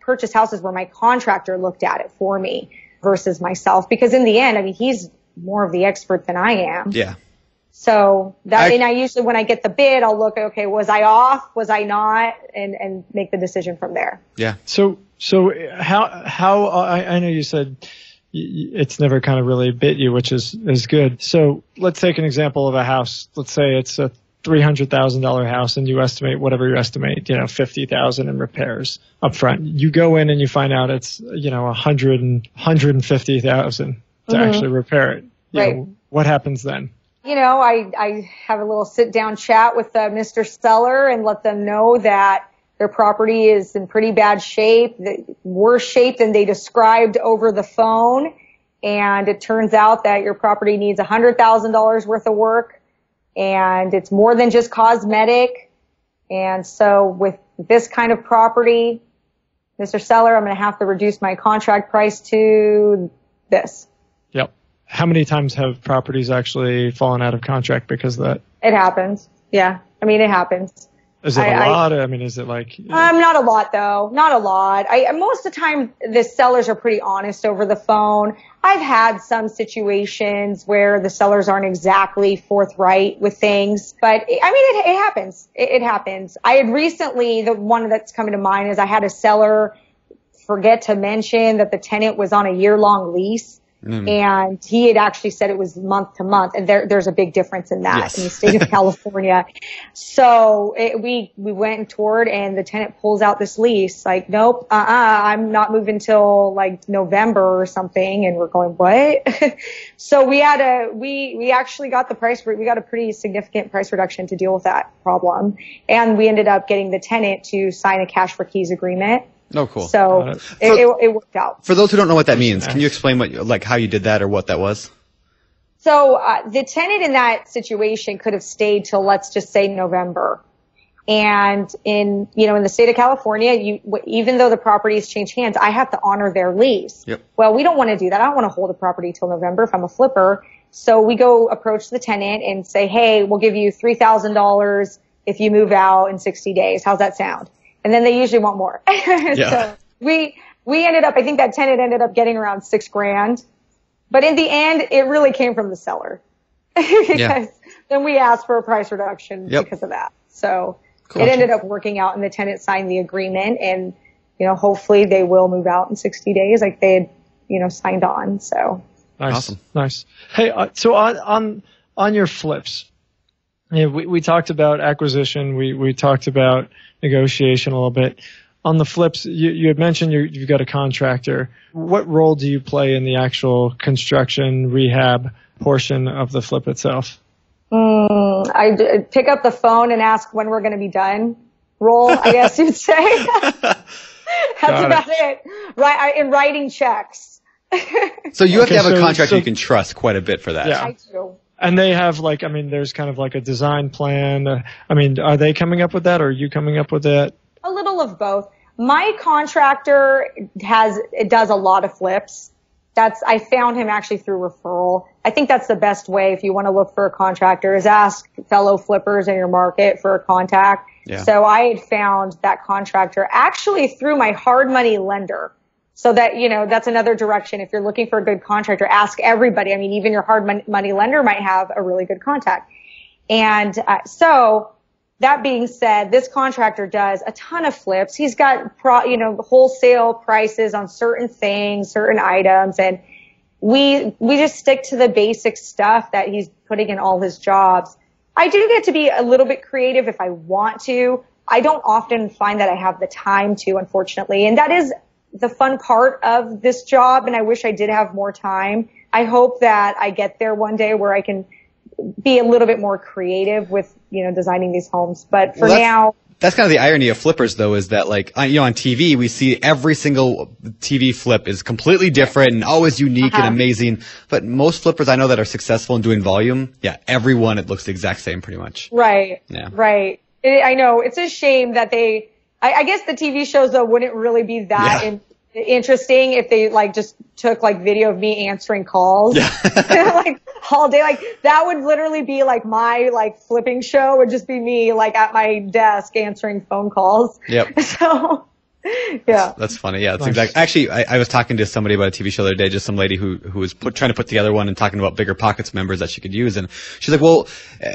purchased houses where my contractor looked at it for me. versus myself, because in the end, I mean, he's more of the expert than I am. Yeah. So and I usually, when I get the bid, I'll look, okay, was I off? Was I not? And make the decision from there. Yeah. So how I know you said it's never kind of really bit you, which is good. So let's take an example of a house. Let's say it's a $300,000 house and you estimate whatever you estimate, $50,000 in repairs up front. You go in and you find out it's, $150,000 to actually repair it. Right. What happens then? I have a little sit down chat with Mr. Seller and let them know that their property is in pretty bad shape, worse shape than they described over the phone. And it turns out that your property needs $100,000 worth of work, and it's more than just cosmetic. And so with this kind of property, Mr. Seller, I'm going to have to reduce my contract price to this. Yep. How many times have properties actually fallen out of contract because of that? It happens. Yeah. I mean, it happens. Is it a lot? I mean, is it like... not a lot though. Not a lot. Most of the time the sellers are pretty honest over the phone. I've had some situations where the sellers aren't exactly forthright with things, but I mean, it happens. It happens. I had recently, the one that's coming to mind is I had a seller forget to mention that the tenant was on a year-long lease. And he had actually said it was month to month, and there's a big difference in that in the state of California. So we went and toured, and the tenant pulls out this lease like, nope, I'm not moving till like November or something. And we're going, what? So we actually got we got a pretty significant price reduction to deal with that problem. And we ended up getting the tenant to sign a cash for keys agreement. Oh, cool. So it worked out. For those who don't know what that means, can you explain how you did that or what that was? So the tenant in that situation could have stayed till, let's just say, November. And in the state of California, even though the properties change hands, I have to honor their lease. Yep. Well, we don't want to do that. I don't want to hold a property till November if I'm a flipper. So we go approach the tenant and say, hey, we'll give you $3,000 if you move out in 60 days. How's that sound? And then they usually want more. Yeah. So we ended up, I think that tenant ended up getting around $6,000. But in the end, it really came from the seller. Because then we asked for a price reduction because of that. So it ended up working out, and the tenant signed the agreement, and, hopefully they will move out in 60 days like they had, signed on. So. Nice. Awesome. Nice. Hey, so on your flips, we talked about acquisition. We talked about negotiation a little bit. On the flips, you had mentioned you've got a contractor. What role do you play in the actual construction rehab portion of the flip itself? I pick up the phone and ask when we're going to be done. Role, I guess you'd say. That's about it. Right, in writing checks. So you have to have a contractor you can trust quite a bit for that. Yeah. I do. And they have there's kind of like a design plan. Are they coming up with that, or are you coming up with that? A little of both. My contractor does a lot of flips. I found him actually through referral. I think that's the best way if you want to look for a contractor, is ask fellow flippers in your market for a contact. Yeah. So I had found that contractor actually through my hard money lender. So that, that's another direction. If you're looking for a good contractor, ask everybody. I mean, even your hard money lender might have a really good contact. And so that being said, this contractor does a ton of flips. He's got wholesale prices on certain things, certain items, and we just stick to the basic stuff that he's putting in all his jobs. I do get to be a little bit creative if I want to. I don't often find that I have the time to, unfortunately, and that is the fun part of this job, and I wish I did have more time. I hope that I get there one day where I can be a little bit more creative with, designing these homes. But for now, that's kind of the irony of flippers, though, is that on TV, we see every single TV flip is completely different and always unique and amazing. But most flippers I know that are successful in doing volume, every one, it looks the exact same pretty much. Right. Yeah. Right. I know. It's a shame that I guess the TV shows, though, wouldn't really be that interesting if they just took video of me answering calls all day. That would literally be my flipping show would just be me at my desk answering phone calls. Yep. So Yeah. That's funny. Yeah, it's Nice. exactly. Actually, I was talking to somebody about a TV show the other day, just some lady who was trying to put together one and talking about Bigger Pockets members that she could use. And she's like, well,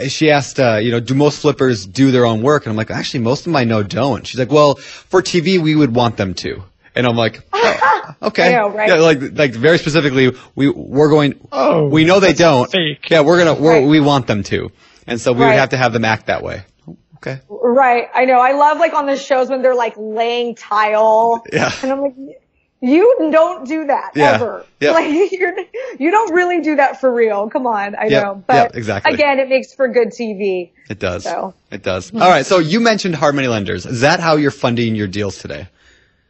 she asked, do most flippers do their own work? And I'm like, actually, most of them I know don't. She's like, well, for TV, we would want them to. And I'm like, oh, okay. I know, right? Yeah, like very specifically, we're going, Oh, we know they that's don't. fake. Yeah, Right. we want them to. And so we would Right. have to have them act that way. Okay. Right. I know. I love like on the shows when they're like laying tile. Yeah. And I'm like, you don't do that Yeah. ever. Yeah. Like you don't really do that for real. Come on. I Yep. know. But Yep, exactly. again, it makes for good TV. It does. So. It does. All right. So you mentioned hard money lenders. Is that how you're funding your deals today?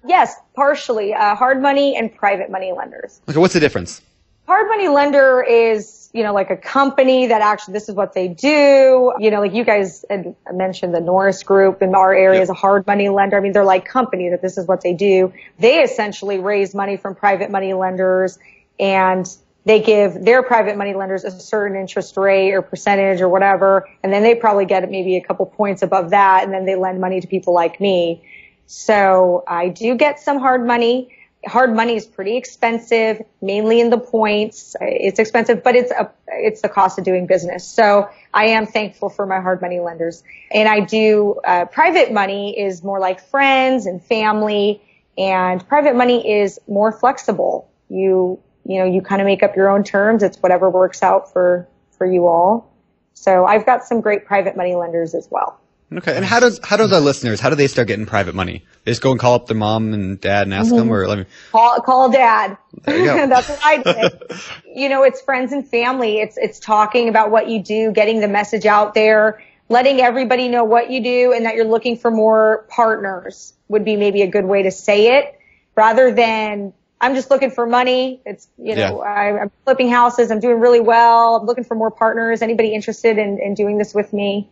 Yes, partially. Hard money and private money lenders. Okay. What's the difference? Hard money lender is, like a company that actually, this is what they do. Like you guys had mentioned the Norris Group in our area is a hard money lender. I mean, they're like company that this is what they do. They essentially raise money from private money lenders and they give their private money lenders a certain interest rate or percentage or whatever. And then they probably get maybe a couple points above that. And then they lend money to people like me. So I do get some hard money. Hard money is pretty expensive, mainly in the points. It's expensive, but it's the cost of doing business. So I am thankful for my hard money lenders. And I do, private money is more like friends and family, and private money is more flexible. You kind of make up your own terms. It's whatever works out for you all. So I've got some great private money lenders as well. Okay. And how does our listeners, how do they start getting private money? They just go and call up their mom and dad and ask them, or let me Call dad. There you go. That's what I did. It's friends and family. It's talking about what you do, getting the message out there, letting everybody know what you do and that you're looking for more partners would be maybe a good way to say it, rather than I'm just looking for money. It's, I'm flipping houses. I'm doing really well. I'm looking for more partners. Anybody interested in doing this with me?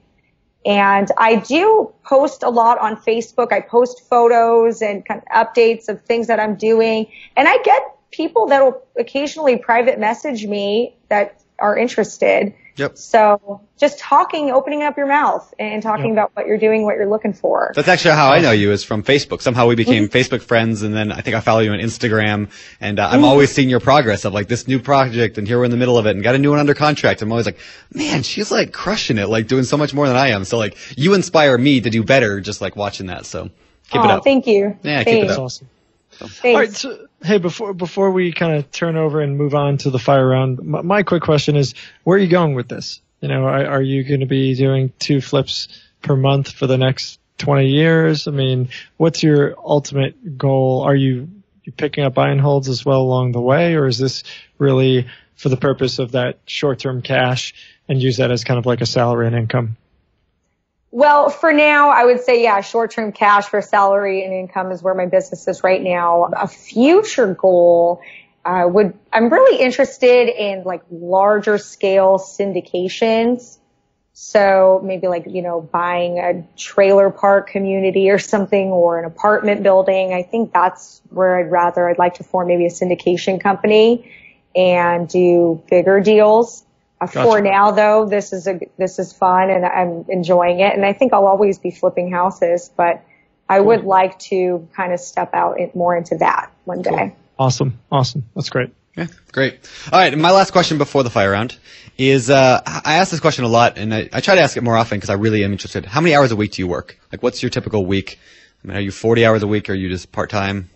And I do post a lot on Facebook. I post photos and kind of updates of things that I'm doing. And I get people that will occasionally private message me that are interested. Yep. So just opening up your mouth and talking about what you're doing, what you're looking for. That's actually how I know you, is from Facebook. Somehow we became Facebook friends, and then I think I follow you on Instagram, and I'm always seeing your progress of like this new project, and here we're in the middle of it, and got a new one under contract. I'm always like, man, she's like crushing it, like doing so much more than I am. So like you inspire me to do better, just like watching that. So keep it up. Thank you. Yeah, Thanks. keep it That's up. awesome. Thanks. All right. So, hey, before we kind of turn over and move on to the fire round, my quick question is, where are you going with this? Are you going to be doing 2 flips per month for the next 20 years? I mean, what's your ultimate goal? Are you picking up buy and holds as well along the way, or is this really for the purpose of that short-term cash and use that as kind of like a salary and income? Well, for now, I would say, short-term cash for salary and income is where my business is right now. A future goal, I'm really interested in like larger scale syndications. So maybe like, buying a trailer park community or something, or an apartment building. I think that's where I'd like to form maybe a syndication company and do bigger deals. Gotcha. For now, though, this is fun and I'm enjoying it. And I think I'll always be flipping houses, but I would like to kind of step out more into that one day. Awesome. That's great. Yeah, great. All right, and my last question before the fire round is, I ask this question a lot, and I try to ask it more often because I really am interested. How many hours a week do you work? Like, what's your typical week? I mean, are you 40 hours a week, or are you just part-time?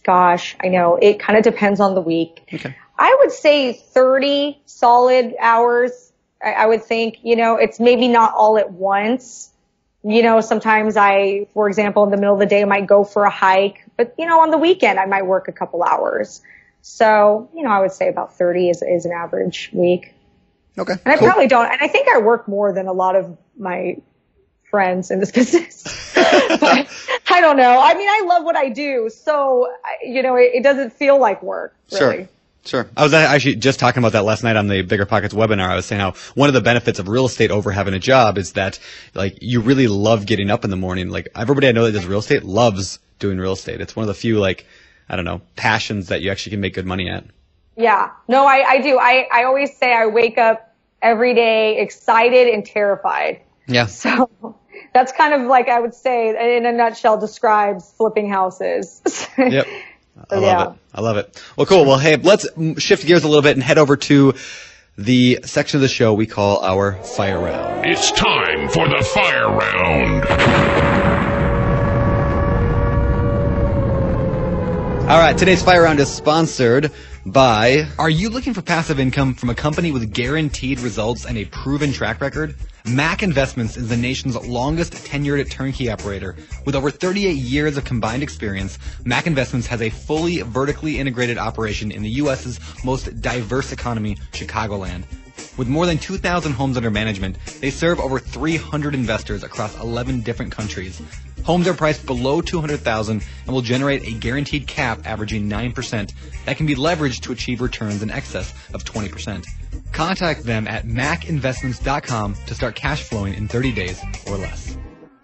Gosh, I know. It kind of depends on the week. Okay. I would say 30 solid hours. I would think, it's maybe not all at once. Sometimes for example, in the middle of the day, I might go for a hike, but on the weekend, I might work a couple hours. So, I would say about 30 is an average week. Okay. And I cool. probably don't, and I think I work more than a lot of my friends in this business. But I don't know. I mean, I love what I do. So, it doesn't feel like work, really. Sure. I was actually just talking about that last night on the Bigger Pockets webinar. I was saying how one of the benefits of real estate over having a job is that, like, you really love getting up in the morning. Like, everybody I know that does real estate loves doing real estate. It's one of the few, like, I don't know, passions that you actually can make good money at. Yeah. No, I do. I always say I wake up every day excited and terrified. Yeah. So That's kind of like, I would say, in a nutshell, describes flipping houses. Yep. I love it. Well, cool. Well, hey, let's shift gears a little bit and head over to the section of the show we call our Fire Round. It's time for the Fire Round. All right, today's Fire Round is sponsored by... Are you looking for passive income from a company with guaranteed results and a proven track record? Mac Investments is the nation's longest tenured turnkey operator. With over 38 years of combined experience, Mac Investments has a fully vertically integrated operation in the U.S.'s most diverse economy, Chicagoland. With more than 2,000 homes under management, they serve over 300 investors across 11 different countries. Homes are priced below $200,000 and will generate a guaranteed cap averaging 9% that can be leveraged to achieve returns in excess of 20%. Contact them at macinvestments.com to start cash flowing in 30 days or less.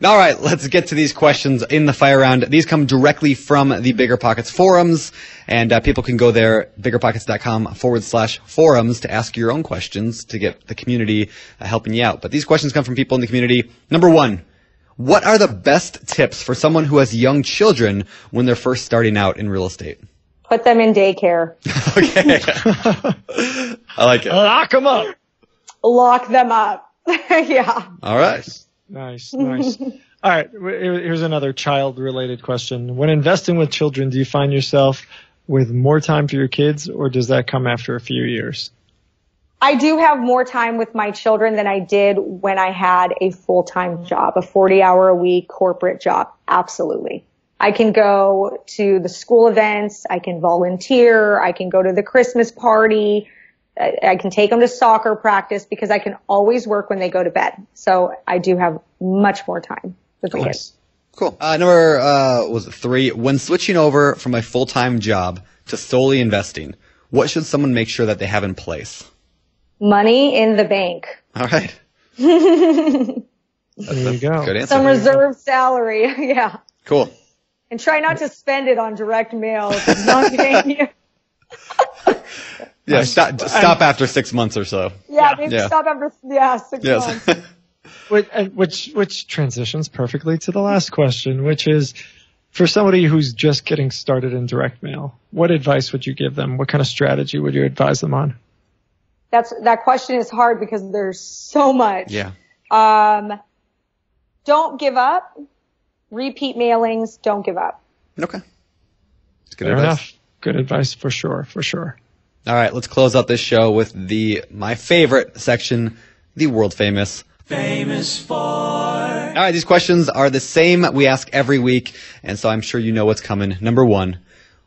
All right, let's get to these questions in the Fire Round. These come directly from the BiggerPockets forums, and people can go there, biggerpockets.com/forums, to ask your own questions to get the community helping you out. But these questions come from people in the community. Number one, what are the best tips for someone who has young children when they're first starting out in real estate? Put them in daycare. Okay. I like it. Lock them up. Lock them up. Yeah. All right. Nice. All right. Here's another child-related question. When investing with children, do you find yourself with more time for your kids, or does that come after a few years? I do have more time with my children than I did when I had a full-time job, a 40-hour-a-week corporate job. Absolutely. I can go to the school events. I can volunteer. I can go to the Christmas party. I can take them to soccer practice because I can always work when they go to bed. So I do have much more time with the kids. Cool. Number 3. When switching over from a full-time job to solely investing, what should someone make sure that they have in place? Money in the bank. All right. There you go. Good answer. Some reserve salary. Yeah. Cool. And try not to spend it on direct mail. If it's not paying you. Yeah, stop after 6 months or so. Yeah, maybe stop after 6 months. Which transitions perfectly to the last question, which is, for somebody who's just getting started in direct mail, what advice would you give them? What kind of strategy would you advise them on? That question is hard because there's so much. Yeah. Don't give up. Repeat mailings. Don't give up. Okay. That's good Fair advice. enough. Good advice for sure. All right, let's close out this show with my favorite section, the world famous. Famous for. All right, these questions are the same we ask every week, and so I'm sure you know what's coming. Number 1,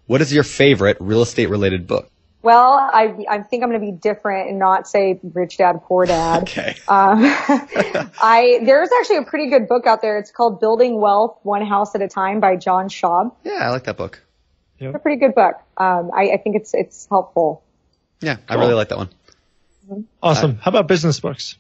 what is your favorite real estate related book? Well, I think I'm going to be different and not say Rich Dad, Poor Dad. Okay. There's actually a pretty good book out there. It's called Building Wealth One House at a Time by John Schaub. Yeah, I like that book. It's a pretty good book. I think it's helpful. Yeah, I really like that one. Awesome. How about business books?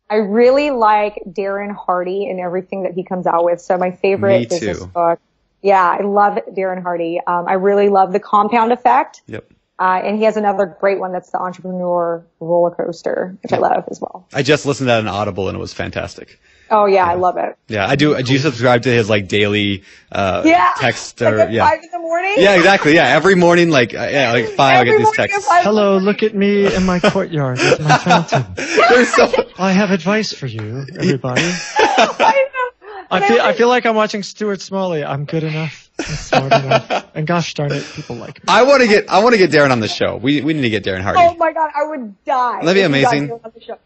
I really like Darren Hardy and everything that he comes out with. So my favorite business book. Yeah, I love Darren Hardy. I really love The Compound Effect. Yep. And he has another great one that's The Entrepreneur Roller Coaster, which I love as well. I just listened to that on Audible and it was fantastic. Oh yeah, I love it. Yeah, I do. Do you subscribe to his daily text or like at 5 in the morning? Yeah, exactly. Yeah, every morning, like 5, I get these texts. Hello, look at me in my courtyard with my fountain. I have advice for you, everybody. I feel like I'm watching Stuart Smalley. I'm good enough. I'm smart enough. And gosh darn it, people like me. I want to get Darren on the show. We need to get Darren Hardy. Oh my God, I would die. That'd be amazing. Can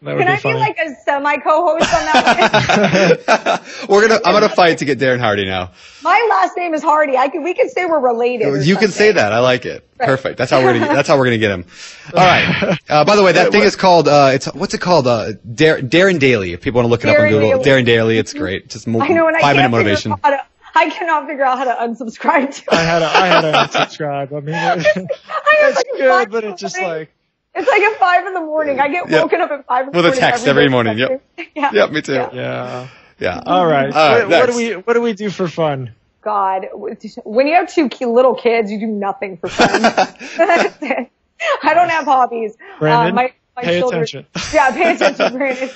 I be like a semi co-host on that one? I'm gonna fight to get Darren Hardy now. My last name is Hardy. We can say we're related. You can say that. I like it. Right. Perfect. That's how we're gonna get him. All right. By the way, that thing is called what's it called? Darren Daily. If people want to look it up on Google, Darren Daily. It's great. Just 5-minute motivation. I cannot figure out how to unsubscribe to it. I had to unsubscribe. I mean, it's good, but it's just like. It's like at 5 in the morning. I get woken up at 5 in the morning. With a text every morning. Yep. Yep, me too. Yeah. All right. What do we do for fun? God, when you have 2 little kids, you do nothing for fun. That's it. I don't have hobbies. Brandon, my pay children, attention. Yeah, pay attention, Brandon.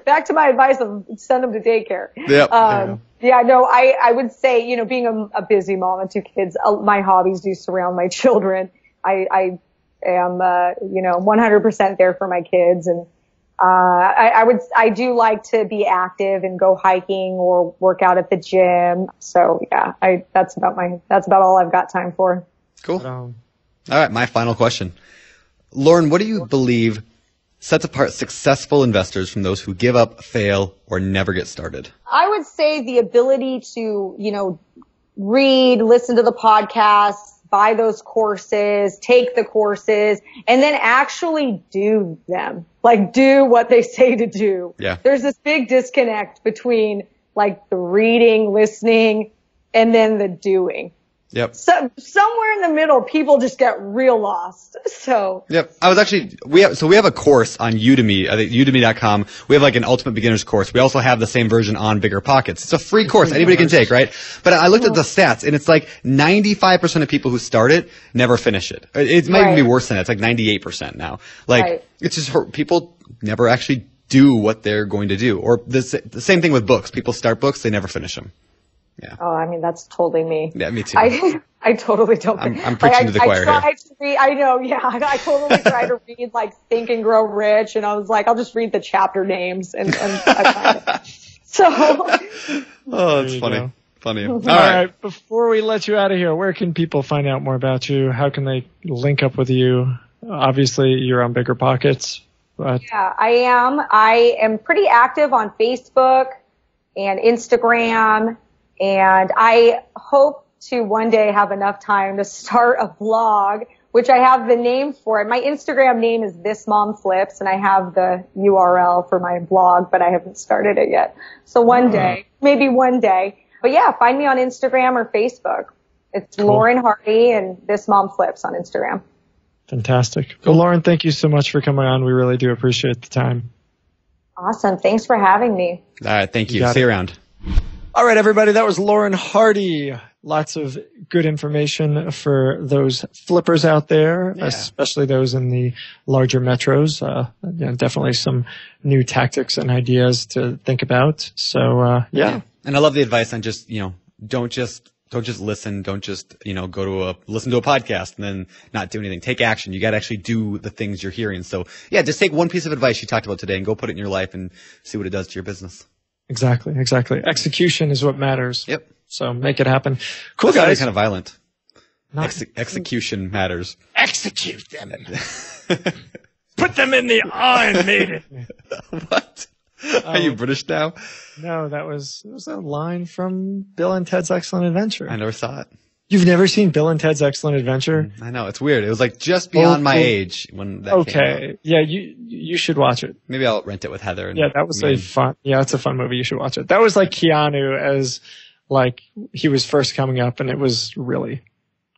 Back to my advice of send them to daycare. Yep. I would say, being a busy mom and 2 kids, my hobbies do surround my children. I am, 100% there for my kids. And, I do like to be active and go hiking or work out at the gym. So yeah, that's about all I've got time for. Cool. All right. My final question. Lauren, what do you believe sets apart successful investors from those who give up, fail, or never get started? I would say the ability to, read, listen to the podcasts, buy those courses, take the courses, and then actually do them. Like, do what they say to do. Yeah. There's this big disconnect between, like, the reading, listening, and then the doing. Yep. So somewhere in the middle, people just get real lost. So. Yep. We have a course on Udemy, I think udemy.com. We have like an ultimate beginner's course. We also have the same version on Bigger Pockets. It's a free course. Anybody can take, right? But I looked at the stats and it's like 95% of people who start it never finish it. It might even be worse than that. It's like 98% now. Like it's just people never actually do what they're going to do. Or the same thing with books. People start books, they never finish them. Yeah. Oh, I mean, that's totally me. Yeah, me too. I totally don't. I'm preaching to the choir here. I know, yeah. I totally tried to read like Think and Grow Rich, and I was like, I'll just read the chapter names, and I find it. So. Oh, that's funny. Funny. All right. Before we let you out of here, where can people find out more about you? How can they link up with you? Obviously, you're on Bigger Pockets. But... Yeah, I am. I am pretty active on Facebook and Instagram. And I hope to one day have enough time to start a blog, which I have the name for it. My Instagram name is This Mom Flips, and I have the URL for my blog, but I haven't started it yet. So one day, maybe one day. But yeah, find me on Instagram or Facebook. It's cool. Lauren Hardy and This Mom Flips on Instagram. Fantastic. Well, Lauren, thank you so much for coming on. We really do appreciate the time. Awesome. Thanks for having me. All right. Thank you. See you around. All right, everybody, that was Lauren Hardy. Lots of good information for those flippers out there, especially those in the larger metros. Definitely some new tactics and ideas to think about. So, yeah. And I love the advice on just, don't just listen. Don't just, go to listen to a podcast and then not do anything. Take action. You got to actually do the things you're hearing. So, yeah, just take one piece of advice you talked about today and go put it in your life and see what it does to your business. Exactly. Execution is what matters. Yep. So make it happen. Cool, That's guys. Kind of violent. Execution matters. Execute them. Put them in the Iron Maiden. What? Are you British now? No, it was a line from Bill and Ted's Excellent Adventure. I never saw it. You've never seen Bill and Ted's Excellent Adventure? I know, it's weird. It was like just beyond my age when that came out. Yeah, you should watch it. Maybe I'll rent it with Heather. And that was it's a fun movie. You should watch it. That was like Keanu as like he was first coming up, and it was really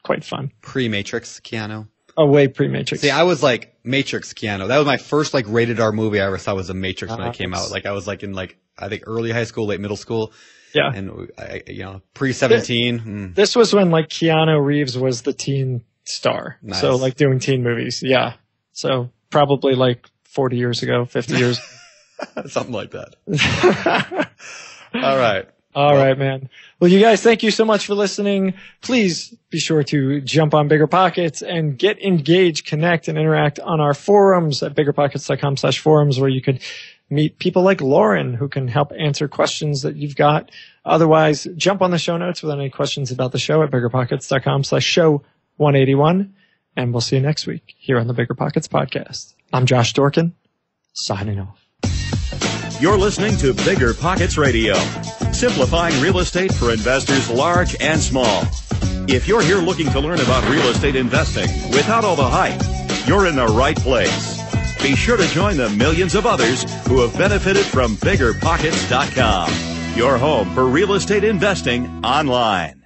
quite fun. Pre-Matrix Keanu. Oh, way pre-Matrix. See, I was like Matrix Keanu. That was my first like rated R movie I ever saw was The Matrix when it came out. Like I was like in I think early high school, late middle school. Yeah. And, pre-17. This was when, like, Keanu Reeves was the teen star. Nice. So, like, doing teen movies. Yeah. So, probably, like, 40 years ago, 50 years. Something like that. All right. All right, man. Well, you guys, thank you so much for listening. Please be sure to jump on Bigger Pockets and get engaged, connect, and interact on our forums at biggerpockets.com/forums, where you could meet people like Lauren who can help answer questions that you've got. Otherwise, jump on the show notes with any questions about the show at biggerpockets.com/show181. And we'll see you next week here on the Bigger Pockets podcast. I'm Josh Dorkin, signing off. You're listening to Bigger Pockets Radio, simplifying real estate for investors large and small. If you're here looking to learn about real estate investing without all the hype, you're in the right place. Be sure to join the millions of others who have benefited from BiggerPockets.com, your home for real estate investing online.